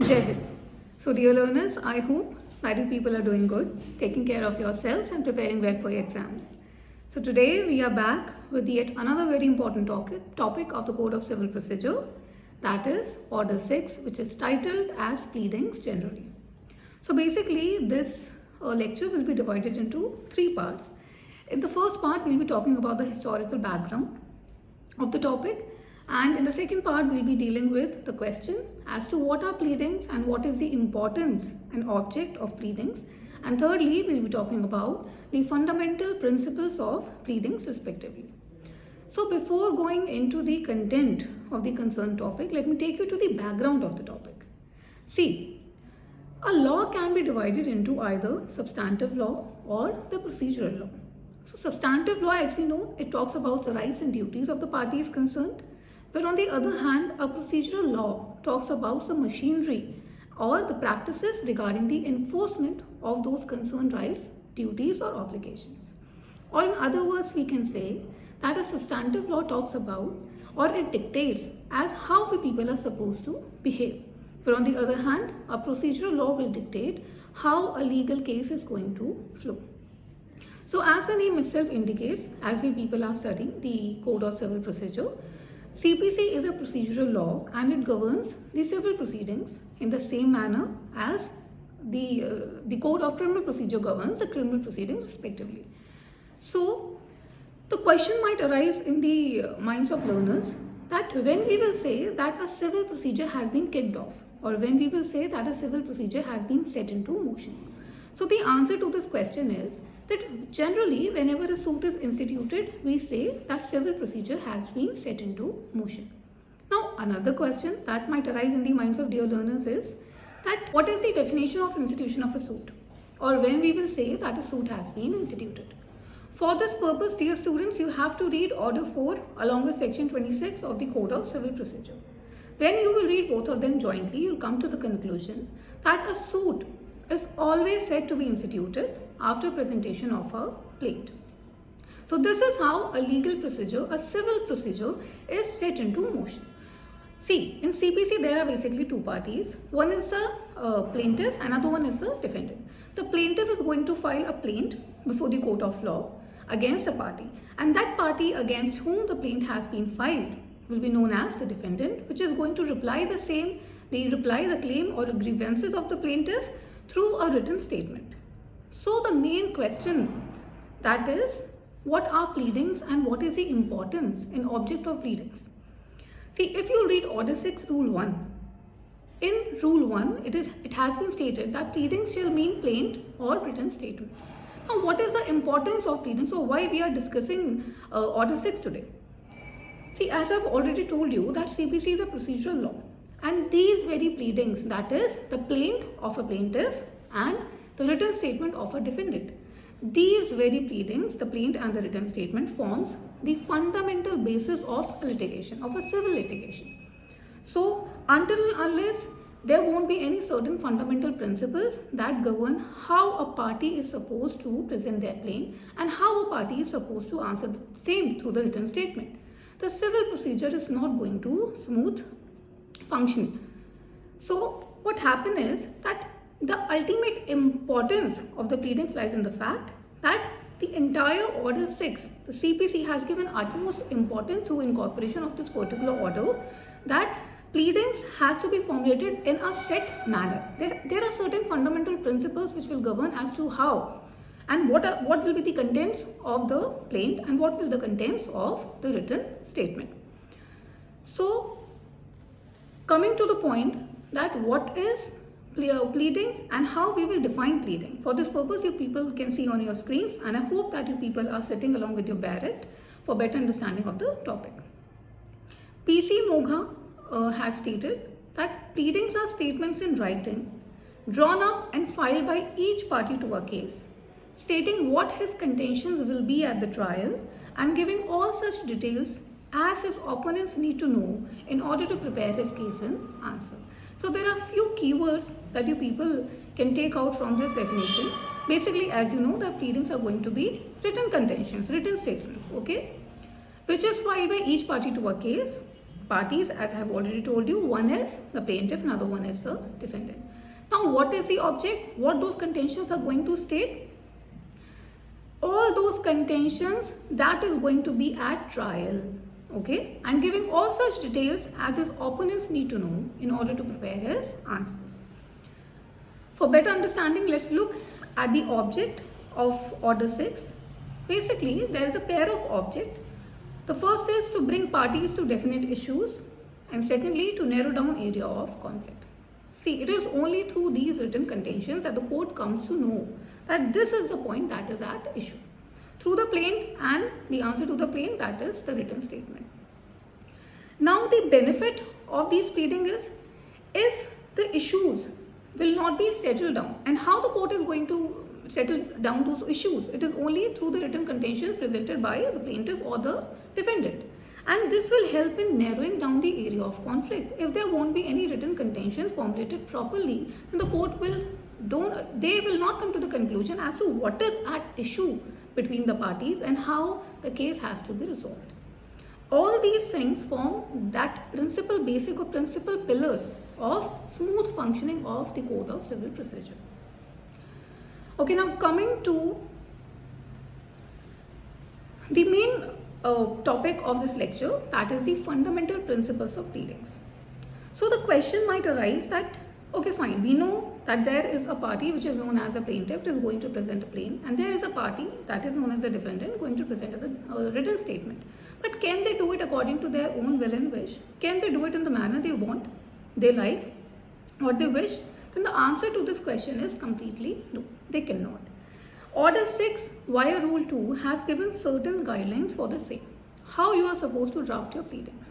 Jai Hind. So dear learners, I hope that you people are doing good, taking care of yourselves and preparing well for your exams. So today we are back with yet another very important topic of the Code of Civil Procedure, that is Order 6, which is titled as Pleadings Generally. So basically this lecture will be divided into three parts. In the first part, we'll be talking about the historical background of the topic, and in the second part we'll be dealing with the question as to what are pleadings and what is the importance and object of pleadings, and thirdly we'll be talking about the fundamental principles of pleadings respectively. So before going into the content of the concerned topic, let me take you to the background of the topic. See, a law can be divided into either substantive law or the procedural law. So substantive law, as we know, it talks about the rights and duties of the parties concerned. But on the other hand, a procedural law talks about the machinery or the practices regarding the enforcement of those concerned rights, duties or obligations. Or in other words, we can say that a substantive law talks about or it dictates as how we people are supposed to behave. But on the other hand, a procedural law will dictate how a legal case is going to flow. So as the name itself indicates, as we people are studying the Code of Civil Procedure, CPC is a procedural law and it governs the civil proceedings in the same manner as the Code of Criminal Procedure governs the criminal proceedings respectively. So the question might arise in the minds of learners that when we will say that a civil procedure has been kicked off, or when we will say that a civil procedure has been set into motion. So the answer to this question is that generally whenever a suit is instituted, we say that civil procedure has been set into motion. Now another question that might arise in the minds of dear learners is that what is the definition of institution of a suit, or when we will say that a suit has been instituted. For this purpose, dear students, you have to read Order 4 along with Section 26 of the Code of Civil Procedure. When you will read both of them jointly, you will come to the conclusion that a suit is always said to be instituted after presentation of a plaint. So this is how a legal procedure, a civil procedure is set into motion. See, in CPC there are basically two parties. One is the plaintiff, another one is the defendant. The plaintiff is going to file a plaint before the court of law against a party, and that party against whom the plaint has been filed will be known as the defendant, which is going to reply the claim or grievances of the plaintiff through a written statement. So the main question, that is, what are pleadings and what is the importance and object of pleadings? See, if you read Order 6 Rule 1, in Rule 1 it has been stated that pleadings shall mean plaint or written statement. Now what is the importance of pleadings, or why we are discussing Order 6 today? See, as I've already told you that CPC is a procedural law, and these very pleadings, that is the plaint of a plaintiff and the written statement of a defendant, these very pleadings, the plaint and the written statement, forms the fundamental basis of litigation, of a civil litigation. So until and unless there won't be any certain fundamental principles that govern how a party is supposed to present their plaint and how a party is supposed to answer the same through the written statement, the civil procedure is not going to smooth functioning. So what happens is that the ultimate importance of the pleadings lies in the fact that the entire Order 6, the CPC has given utmost importance through incorporation of this particular order, that pleadings has to be formulated in a set manner. There are certain fundamental principles which will govern as to how and what will be the contents of the plaint and what will the contents of the written statement. So coming to the point that what is pleading and how we will define pleading. For this purpose, you people can see on your screens, and I hope that you people are sitting along with your Barrett for better understanding of the topic. P.C. Mogha has stated that pleadings are statements in writing drawn up and filed by each party to a case, stating what his contentions will be at the trial and giving all such details as his opponents need to know in order to prepare his case and answer. So there are few keywords that you people can take out from this definition. Basically, as you know, that pleadings are going to be written contentions, written statements, okay, which is filed by each party to a case, parties, as I have already told you. One is the plaintiff, another one is the defendant. Now, what is the object? What those contentions are going to state? All those contentions that is going to be at trial, okay, and giving all such details as his opponents need to know in order to prepare his answers. For better understanding, let's look at the object of Order 6. Basically, there is a pair of objects. The first is to bring parties to definite issues, and secondly, to narrow down area of conflict. See, it is only through these written contentions that the court comes to know that this is the point that is at issue. Through the plaint and the answer to the plaint, that is the written statement. Now, the benefit of these pleading is if the issues will not be settled down, and how the court is going to settle down those issues, it is only through the written contentions presented by the plaintiff or the defendant, and this will help in narrowing down the area of conflict. If there won't be any written contentions formulated properly, then the court will not come to the conclusion as to what is at issue between the parties and how the case has to be resolved. All these things form that principal basic or principal pillars of smooth functioning of the Code of Civil Procedure. Okay, now coming to the main topic of this lecture, that is the fundamental principles of pleadings. So the question might arise that, okay, fine, we know that there is a party which is known as the plaintiff is going to present a plaint, and there is a party that is known as the defendant going to present a written statement. But can they do it according to their own will and wish? Can they do it in the manner they want, they like, or they wish? Then the answer to this question is completely no, they cannot. Order 6 via Rule 2 has given certain guidelines for the same, how you are supposed to draft your pleadings.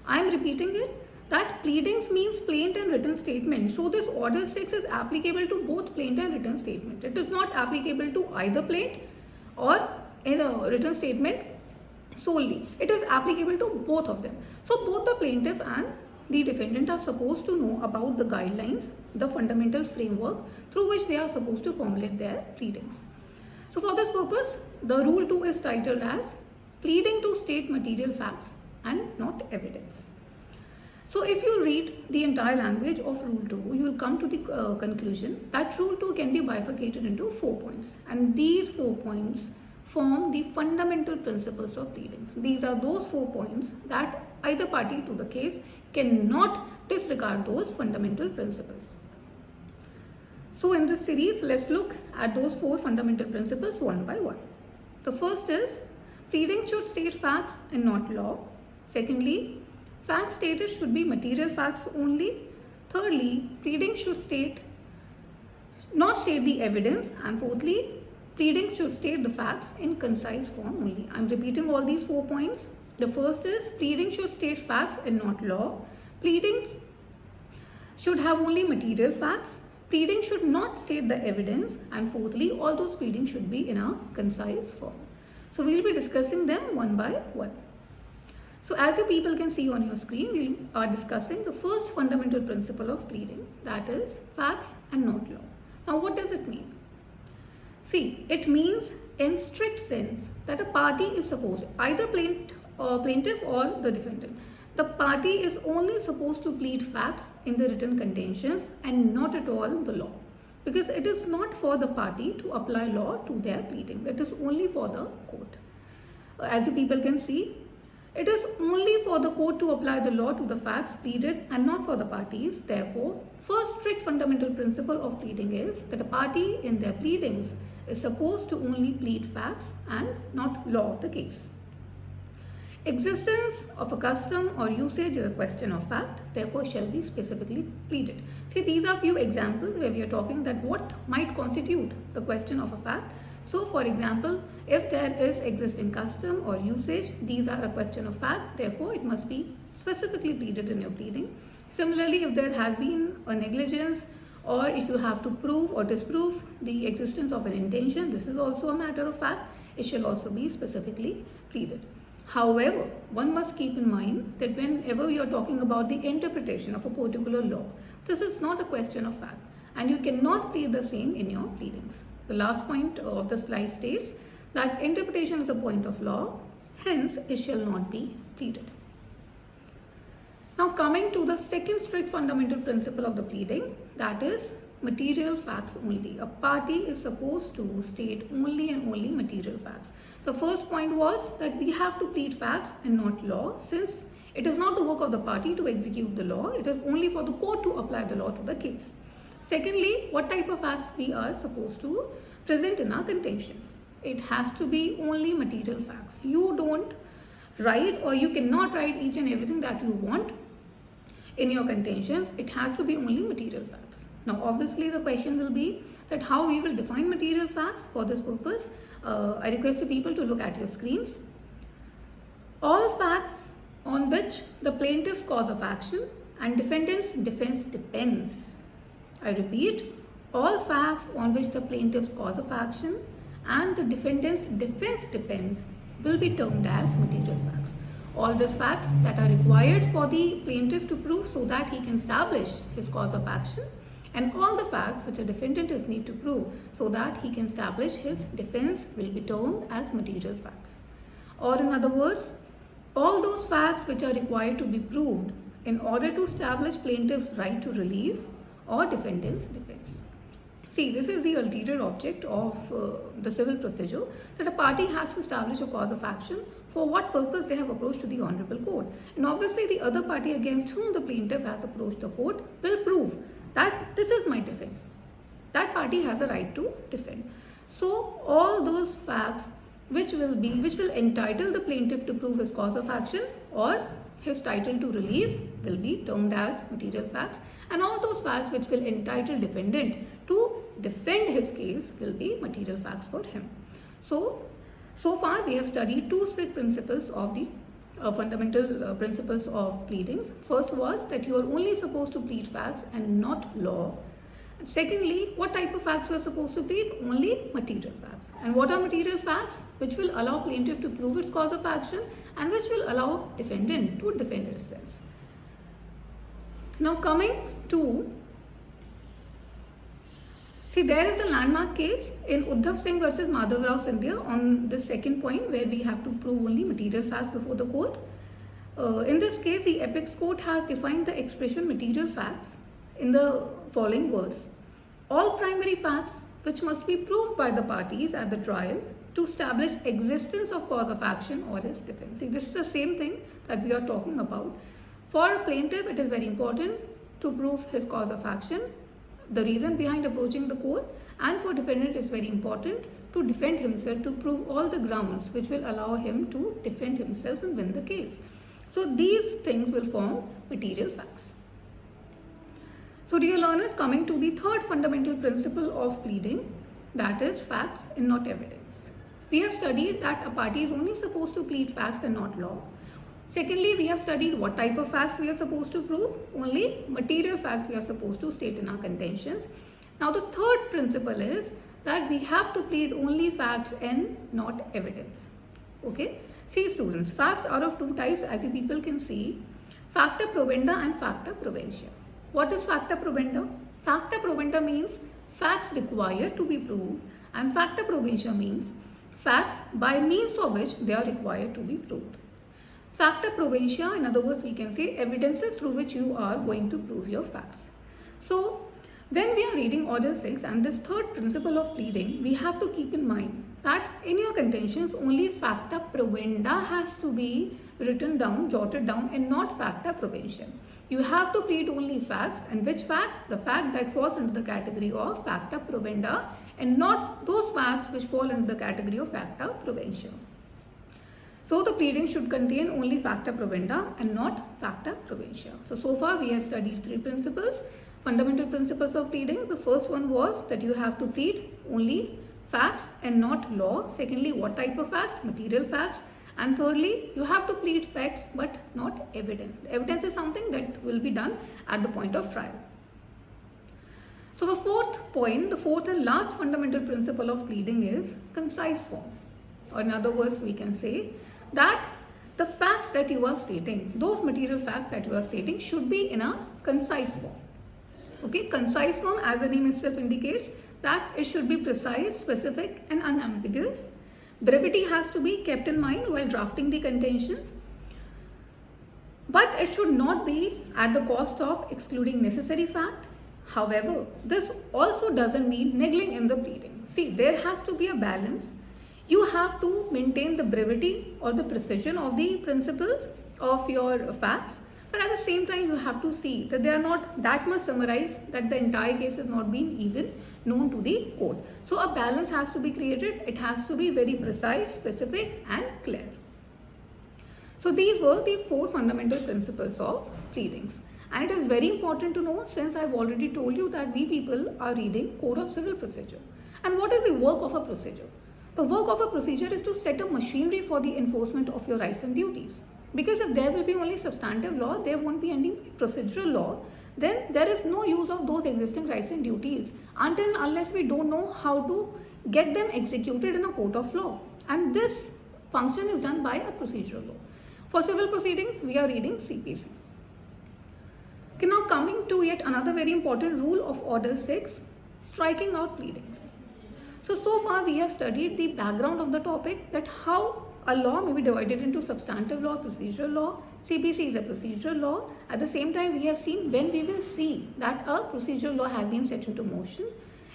I am repeating it, that pleadings means plaint and written statement. So this Order 6 is applicable to both plaint and written statement. It is not applicable to either plaint or in a written statement solely. It is applicable to both of them. So both the plaintiff and the defendant are supposed to know about the guidelines, the fundamental framework through which they are supposed to formulate their pleadings. So for this purpose, the Rule 2 is titled as Pleading to State Material Facts and Not Evidence. So if you read the entire language of Rule 2, you will come to the conclusion that Rule 2 can be bifurcated into 4 points, and these 4 points form the fundamental principles of pleadings. These are those 4 points that either party to the case cannot disregard those fundamental principles. So in this series, let's look at those 4 fundamental principles one by one. The first is pleading should state facts and not law. Secondly, facts stated should be material facts only. Thirdly, pleading should not state the evidence. And fourthly, pleading should state the facts in concise form only. I am repeating all these 4 points. The first is pleading should state facts and not law. Pleading should have only material facts. Pleading should not state the evidence. And fourthly, all those pleadings should be in a concise form. So we will be discussing them one by one. So as you people can see on your screen, we are discussing the first fundamental principle of pleading, that is facts and not law. Now what does it mean? See, it means in strict sense that a party is supposed, either plaintiff or the defendant, the party is only supposed to plead facts in the written contentions and not at all the law. Because it is not for the party to apply law to their pleading. It is only for the court. As you people can see, it is only for the court to apply the law to the facts pleaded and not for the parties. Therefore, first strict fundamental principle of pleading is that a party in their pleadings is supposed to only plead facts and not law of the case. Existence of a custom or usage is a question of fact, therefore shall be specifically pleaded. See, these are few examples where we are talking that what might constitute the question of a fact. So for example, if there is existing custom or usage, these are a question of fact, therefore it must be specifically pleaded in your pleading. Similarly, if there has been a negligence, or if you have to prove or disprove the existence of an intention, this is also a matter of fact, it shall also be specifically pleaded. However, one must keep in mind that whenever you are talking about the interpretation of a particular law, this is not a question of fact, and you cannot plead the same in your pleadings. The last point of the slide states that interpretation is a point of law, hence it shall not be pleaded. Now coming to the second strict fundamental principle of the pleading, that is material facts only. A party is supposed to state only and only material facts. The first point was that we have to plead facts and not law, since it is not the work of the party to execute the law, it is only for the court to apply the law to the case. Secondly, what type of facts we are supposed to present in our contentions. It has to be only material facts. You don't write, or you cannot write each and everything that you want in your contentions. It has to be only material facts. Now obviously the question will be that how we will define material facts. For this purpose, I request the people to look at your screens. All facts on which the plaintiff's cause of action and defendant's defense depends. I repeat, all facts on which the plaintiff's cause of action and the defendant's defense depends will be termed as material facts. All the facts that are required for the plaintiff to prove so that he can establish his cause of action, and all the facts which a defendant is need to prove so that he can establish his defense will be termed as material facts. Or in other words, all those facts which are required to be proved in order to establish plaintiff's right to relief or defendant's defense. See, this is the ulterior object of the civil procedure, that a party has to establish a cause of action for what purpose they have approached to the honorable court. And obviously the other party against whom the plaintiff has approached the court will prove that this is my defense. That party has a right to defend. So all those facts which will entitle the plaintiff to prove his cause of action or his title to relief will be termed as material facts, and all those facts which will entitle defendant to defend his case will be material facts for him. So far we have studied two strict principles of the fundamental principles of pleadings. First was that you are only supposed to plead facts and not law. Secondly, what type of facts you are supposed to plead? Only material facts. And what are material facts? Which will allow plaintiff to prove its cause of action and which will allow defendant to defend itself. Now coming to, see, there is a landmark case in Uddhav Singh versus Madhav Rao Scindia on the second point, where we have to prove only material facts before the court. In this case, the apex court has defined the expression material facts in the following words: all primary facts which must be proved by the parties at the trial to establish existence of cause of action or its defense. See, this is the same thing that we are talking about. For plaintiff, it is very important to prove his cause of action, the reason behind approaching the court, and for defendant it is very important to defend himself, to prove all the grounds which will allow him to defend himself and win the case. So these things will form material facts. So dear learners, coming to the third fundamental principle of pleading, that is facts and not evidence. We have studied that a party is only supposed to plead facts and not law. Secondly, we have studied what type of facts we are supposed to prove. Only material facts we are supposed to state in our contentions. Now the third principle is that we have to plead only facts and not evidence. Okay. See students, facts are of two types, as you people can see: facta provenda and facta proventia. What is facta provenda? Facta provenda means facts required to be proved, and facta proventia means facts by means of which they are required to be proved. Facta proventia, in other words, we can say evidences through which you are going to prove your facts. So when we are reading Order 6 and this third principle of pleading, we have to keep in mind that in your contentions only facta provenda has to be written down, jotted down, and not facta proventia. You have to plead only facts, and which fact? The fact that falls into the category of facta provenda, and not those facts which fall into the category of facta proventia. So the pleading should contain only facta provenda and not facta proventia. So far we have studied three principles, fundamental principles of pleading. The first one was that you have to plead only facts and not law. Secondly, what type of facts? Material facts. And thirdly, you have to plead facts but not evidence. Evidence is something that will be done at the point of trial. So the fourth point, the fourth and last fundamental principle of pleading is concise form. Or in other words, we can say that the facts that you are stating, those material facts that you are stating, should be in a concise form. Okay, concise form, as the name itself indicates, that it should be precise, specific, and unambiguous. Brevity has to be kept in mind while drafting the contentions. But it should not be at the cost of excluding necessary fact. However, this also doesn't mean neglecting in the pleading. See, there has to be a balance. You have to maintain the brevity or the precision of the principles of your facts, but at the same time you have to see that they are not that much summarized that the entire case is not being even known to the court. So a balance has to be created. It has to be very precise, specific and clear. So these were the four fundamental principles of pleadings. And it is very important to know, since I've already told you that we people are reading Code of Civil Procedure. And what is the work of a procedure? The work of a procedure is to set a machinery for the enforcement of your rights and duties. Because if there will be only substantive law, there won't be any procedural law, then there is no use of those existing rights and duties until and unless we don't know how to get them executed in a court of law. And this function is done by a procedural law. For civil proceedings, we are reading CPC. Okay, now coming to yet another very important rule of Order 6, striking out pleadings. So far we have studied the background of the topic, that how a law may be divided into substantive law, procedural law. CPC is a procedural law. At the same time, we have seen when we will see that a procedural law has been set into motion,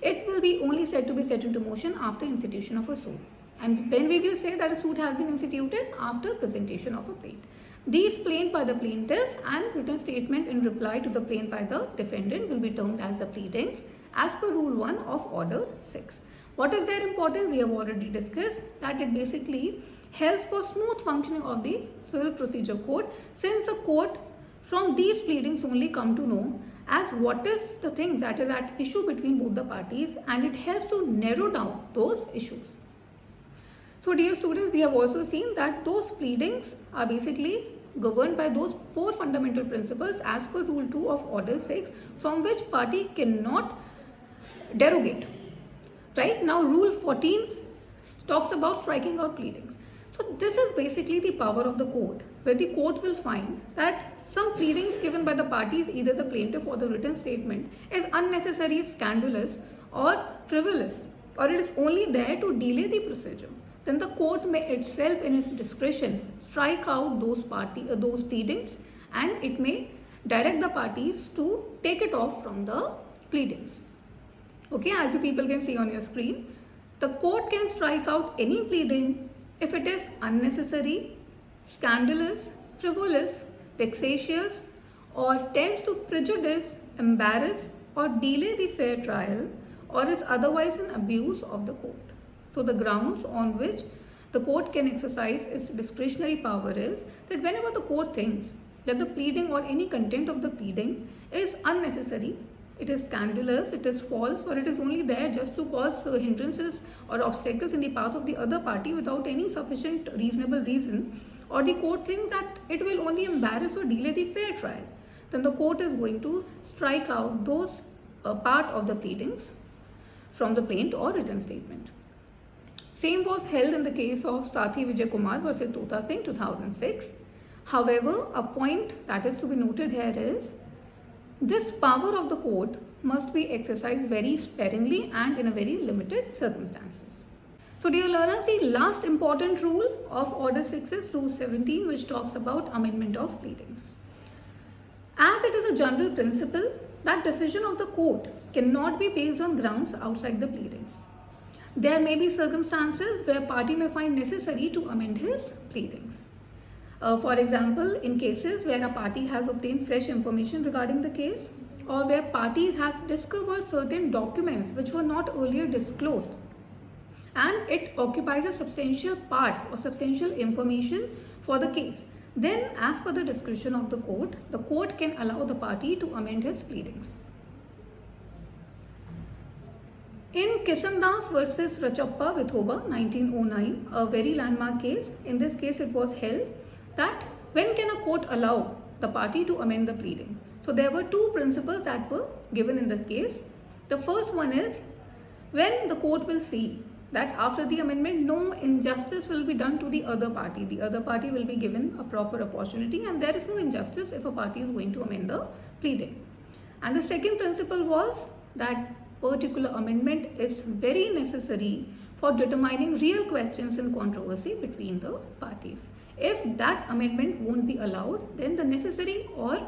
it will be only said to be set into motion after institution of a suit. And when we will say that a suit has been instituted after presentation of a plaint. These plaint by the plaintiff and written statement in reply to the plaint by the defendant will be termed as the pleadings as per Rule 1 of Order 6. What is their importance? We have already discussed that it basically helps for smooth functioning of the Civil Procedure Code, since the court from these pleadings only come to know as what is the thing that is at issue between both the parties, and it helps to narrow down those issues. So dear students, we have also seen that those pleadings are basically governed by those four fundamental principles as per Rule 2 of Order 6, from which party cannot derogate. Right? Now Rule 14 talks about striking out pleadings. So this is basically the power of the court, where the court will find that some pleadings given by the parties, either the plaintiff or the written statement, is unnecessary, scandalous or frivolous, or it is only there to delay the procedure. Then the court may itself in its discretion strike out those pleadings, and it may direct the parties to take it off from the pleadings. Okay, as you people can see on your screen, the court can strike out any pleading if it is unnecessary, scandalous, frivolous, vexatious, or tends to prejudice, embarrass, or delay the fair trial, or is otherwise an abuse of the court. So the grounds on which the court can exercise its discretionary power is that whenever the court thinks that the pleading or any content of the pleading is unnecessary, it is scandalous, it is false, or it is only there just to cause hindrances or obstacles in the path of the other party without any sufficient reasonable reason, or the court thinks that it will only embarrass or delay the fair trial, then the court is going to strike out those part of the pleadings from the plaint or written statement. Same was held in the case of Sathi Vijay Kumar versus Tota Singh 2006. However, a point that is to be noted here is this power of the court must be exercised very sparingly and in a very limited circumstances. So dear learners, the last important rule of Order 6 is Rule 17, which talks about amendment of pleadings. As it is a general principle that decision of the court cannot be based on grounds outside the pleadings, there may be circumstances where party may find necessary to amend his pleadings. For example, in cases where a party has obtained fresh information regarding the case, or where parties have discovered certain documents which were not earlier disclosed, and it occupies a substantial part or substantial information for the case, then as per the discretion of the court can allow the party to amend his pleadings. In Kisandas versus Rachappa Vithoba 1909, a very landmark case, in this case it was held that when can a court allow the party to amend the pleading? So there were two principles that were given in the case. The first one is when the court will see that after the amendment no injustice will be done to the other party. The other party will be given a proper opportunity, and there is no injustice if a party is going to amend the pleading. And the second principle was that particular amendment is very necessary for determining real questions in controversy between the parties. If that amendment won't be allowed, then the necessary or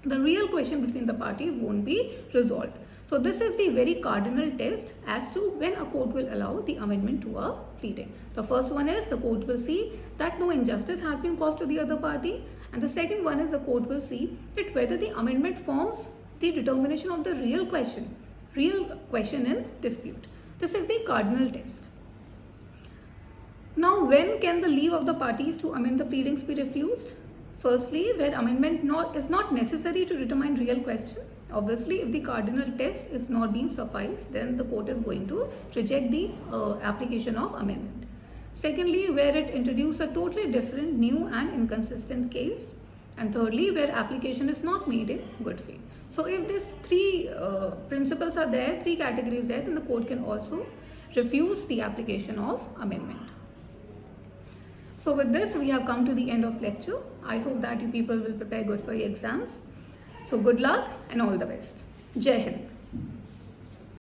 the real question between the parties won't be resolved. So this is the very cardinal test as to when a court will allow the amendment to a pleading. The first one is the court will see that no injustice has been caused to the other party, and the second one is the court will see that whether the amendment forms the determination of the real question in dispute. This is the cardinal test. Now, when can the leave of the parties to amend the pleadings be refused? Firstly, where amendment is not necessary to determine real question. Obviously, if the cardinal test is not being sufficed, then the court is going to reject the application of amendment. Secondly, where it introduces a totally different, new and inconsistent case. And thirdly, where application is not made in good faith. So if these three principles are there, three categories there, then the court can also refuse the application of amendment. So with this, we have come to the end of lecture. I hope that you people will prepare good for your exams. So good luck and all the best. Jai Hind.